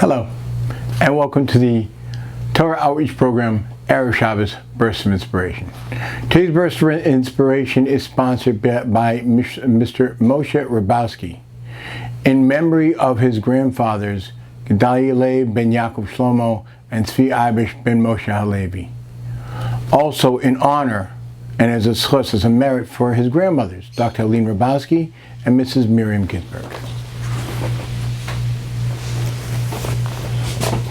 Hello, and welcome to the Torah Outreach Program, Erev Shabbos, Burst of Inspiration. Today's Burst of Inspiration is sponsored by Mr. Moshe Ribowsky, in memory of his grandfathers, Gedalia Leib ben Yaakov Shlomo and Tzvi Abish ben Moshe Halevi. Also in honor and as a Zechus, as a merit for his grandmothers, Dr. Helene Ribowsky and Mrs. Miriam Ginsberg.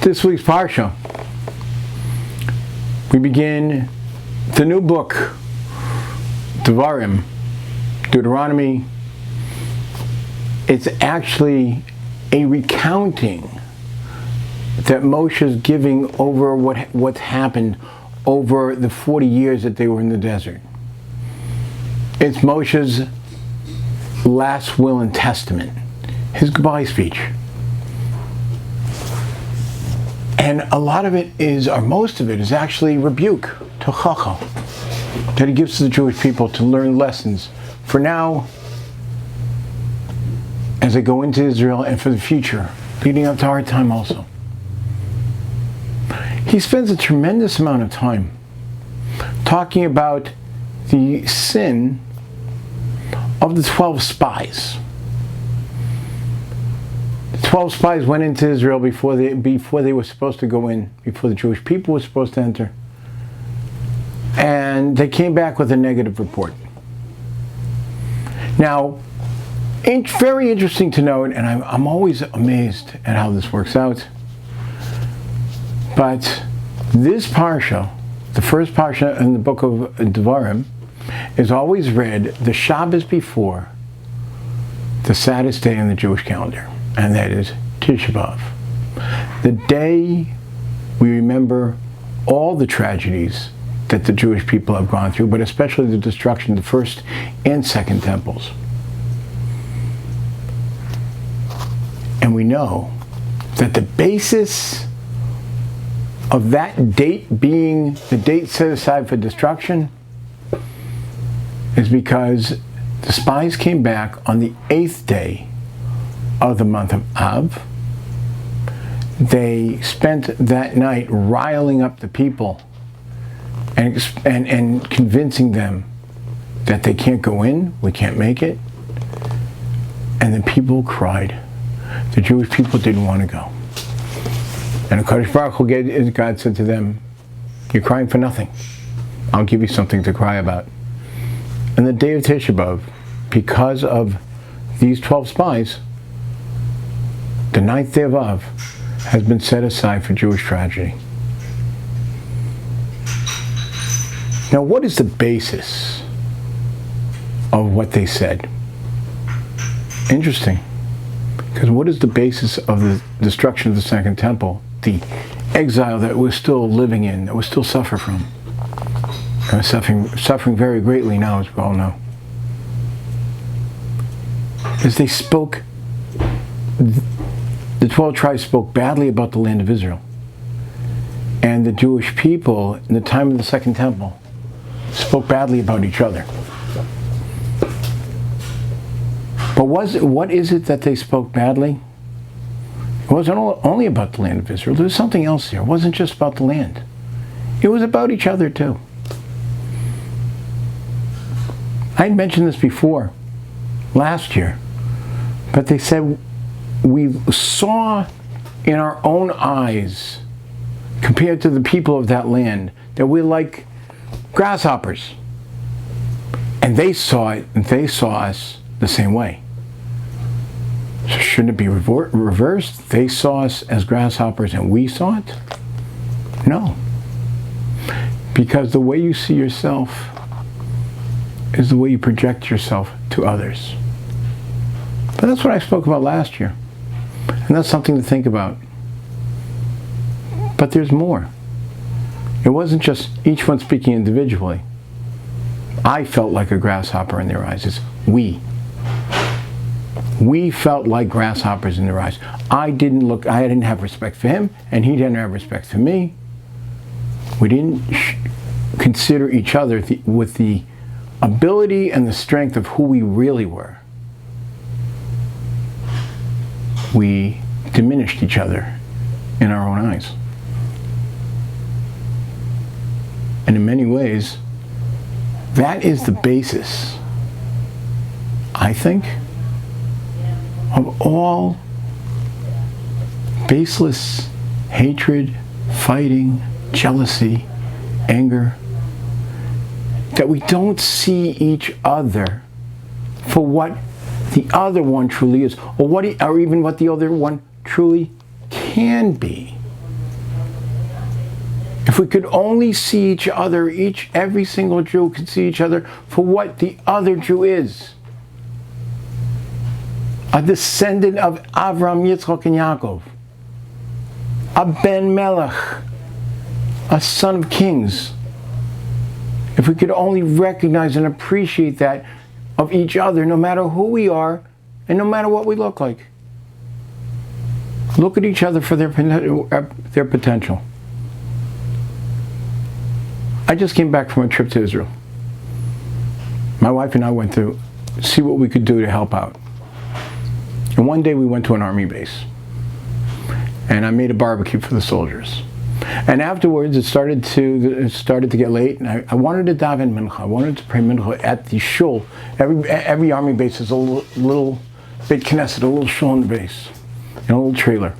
This week's Parsha, we begin the new book, Devarim, Deuteronomy. It's actually a recounting that Moshe is giving over what happened over the 40 years that they were in the desert. It's Moshe's last will and testament, his goodbye speech. And a lot of it is, or most of it is actually rebuke, tochacha, that he gives to the Jewish people to learn lessons for now, as they go into Israel, and for the future, leading up to our time also. He spends a tremendous amount of time talking about the sin of the 12 spies. 12 spies went into Israel before they were supposed to go in, before the Jewish people were supposed to enter. And they came back with a negative report. Now, very interesting to note, and I'm always amazed at how this works out, but this Parsha, the first Parsha in the book of Devarim, is always read the Shabbos before the saddest day in the Jewish calendar. And that is Tisha B'av, the day we remember all the tragedies that the Jewish people have gone through, but especially the destruction of the first and second temples. And we know that the basis of that date being the date set aside for destruction is because the spies came back on the 8th day of the month of Av. They spent that night riling up the people and convincing them that they can't go in, we can't make it. And the people cried. The Jewish people didn't want to go. And HaKadosh Baruch Hu, God said to them, "You're crying for nothing. I'll give you something to cry about." And the day of Tisha B'av, because of these 12 spies, the 9th day of Av, has been set aside for Jewish tragedy. Now, what is the basis of what they said? Interesting. Because what is the basis of the destruction of the Second Temple? The exile that we're still living in, that we still suffer from. And we're suffering very greatly now, as we all know. As they spoke, the 12 tribes spoke badly about the land of Israel. And the Jewish people, in the time of the Second Temple, spoke badly about each other. But what is it that they spoke badly? It wasn't only about the land of Israel. There was something else there. It wasn't just about the land. It was about each other too. I had mentioned this before, last year, but they said, we saw in our own eyes, compared to the people of that land, that we're like grasshoppers. And they saw it, and they saw us the same way. So shouldn't it be reversed? They saw us as grasshoppers and we saw it? No. Because the way you see yourself is the way you project yourself to others. But that's what I spoke about last year. And that's something to think about. But there's more. It wasn't just each one speaking individually. I felt like a grasshopper in their eyes. It's we. We felt like grasshoppers in their eyes. I didn't have respect for him, and he didn't have respect for me. We didn't consider each other with the ability and the strength of who we really were. We diminished each other in our own eyes. And in many ways, that is the basis, I think, of all baseless hatred, fighting, jealousy, anger, that we don't see each other for what the other one truly is, or even what the other one truly can be. If we could only see each other, every single Jew could see each other for what the other Jew is. A descendant of Avram, Yitzchak, and Yaakov. A Ben Melech. A son of kings. If we could only recognize and appreciate that of each other, no matter who we are, and no matter what we look like. Look at each other for their potential. I just came back from a trip to Israel. My wife and I went to see what we could do to help out. And one day we went to an army base. And I made a barbecue for the soldiers. And afterwards it started to get late, and I wanted to daven mincha. I wanted to pray mincha at the shul. Every army base is a little Beit Knesset, a little shul in the base, in a little trailer.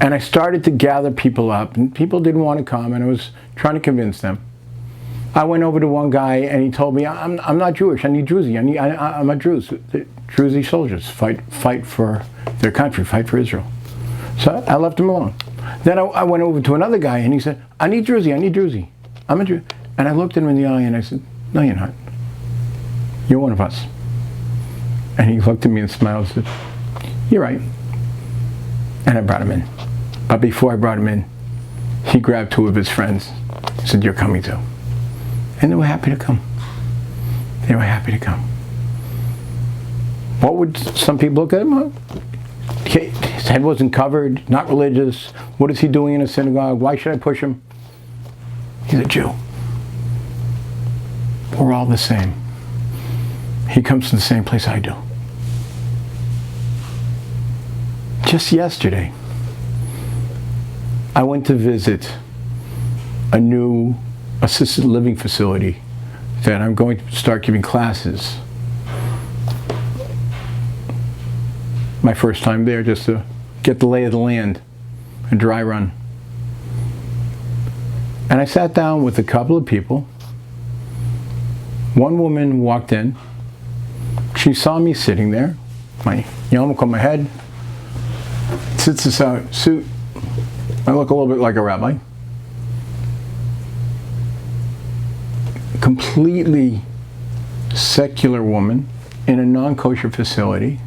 And I started to gather people up, and people didn't want to come, and I was trying to convince them. I went over to one guy, and he told me, I'm not Jewish, I need Druzy. I'm a Druze. Druzy soldiers fight for their country, fight for Israel. So I left him alone. Then I went over to another guy, and he said, I need Druzy. I'm a Jew. And I looked him in the eye, and I said, no, you're not. You're one of us. And he looked at me and smiled and said, you're right. And I brought him in. But before I brought him in, he grabbed two of his friends and said, you're coming too. And they were happy to come. They were happy to come. What would some people look at him? His head wasn't covered, not religious. What is he doing in a synagogue? Why should I push him? He's a Jew. We're all the same. He comes from the same place I do. Just yesterday, I went to visit a new assisted living facility that I'm going to start giving classes. My first time there, just to get the lay of the land, a dry run. And I sat down with a couple of people. One woman walked in. She saw me sitting there, my yarmulke on my head, sits aside, suit. I look a little bit like a rabbi. Completely secular woman in a non-kosher facility.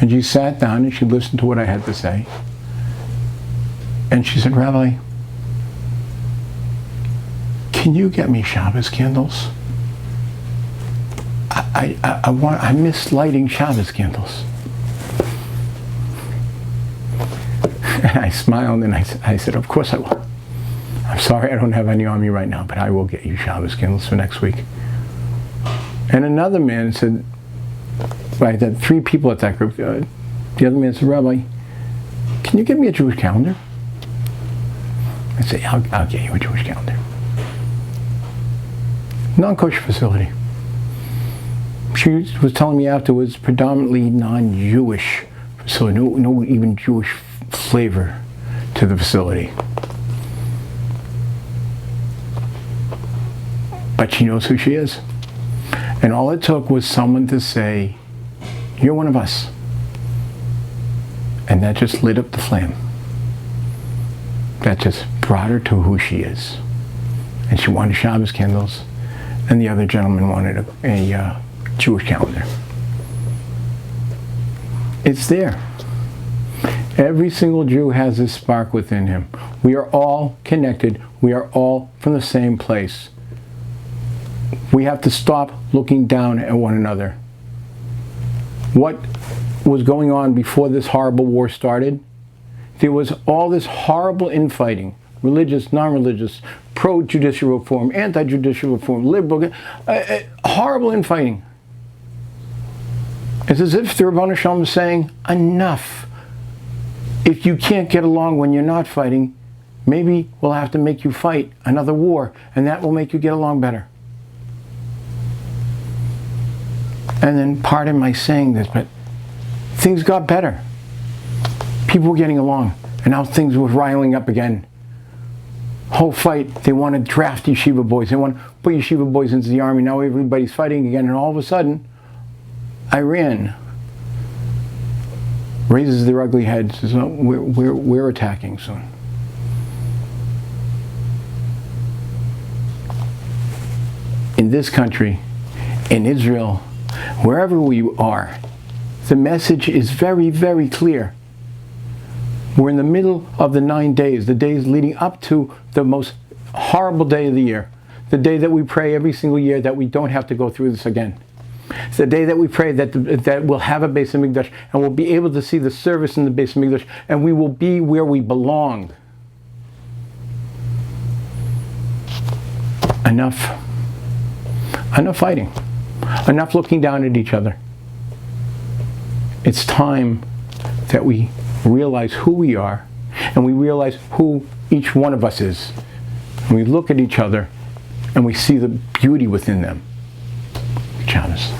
And she sat down and she listened to what I had to say. And she said, Rabbi, can you get me Shabbos candles? I miss lighting Shabbos candles. And I smiled and I said, of course I will. I'm sorry I don't have any on me right now, but I will get you Shabbos candles for next week. And another man said, I had three people at that group. The other man said, Rabbi, can you get me a Jewish calendar? I said, I'll get you a Jewish calendar. Non-kosher facility. She was telling me afterwards, predominantly non-Jewish facility, no even Jewish flavor to the facility. But she knows who she is. And all it took was someone to say, you're one of us. And that just lit up the flame. That just brought her to who she is. And she wanted Shabbos candles, and the other gentleman wanted a Jewish calendar. It's there. Every single Jew has this spark within him. We are all connected. We are all from the same place. We have to stop looking down at one another. What was going on before this horrible war started? There was all this horrible infighting, religious, non-religious, pro-judicial reform, anti-judicial reform, liberal, horrible infighting. It's as if the Ribono Shel Olam is saying, enough. If you can't get along when you're not fighting, maybe we'll have to make you fight another war, and that will make you get along better. And then, pardon my saying this, but things got better. People were getting along, and now things were riling up again. Whole fight, they want to draft yeshiva boys. They want to put yeshiva boys into the army. Now everybody's fighting again, and all of a sudden, Iran raises their ugly head, says, oh, we're attacking soon. In this country, in Israel, wherever we are, the message is very, very clear. We're in the middle of the 9 days, the days leading up to the most horrible day of the year, the day that we pray every single year that we don't have to go through this again. It's the day that we pray that we'll have a Beis HaMikdash and we'll be able to see the service in the Beis HaMikdash, and we will be where we belong. Enough fighting. Enough looking down at each other. It's time that we realize who we are, and we realize who each one of us is. And we look at each other and we see the beauty within them. Shabbos.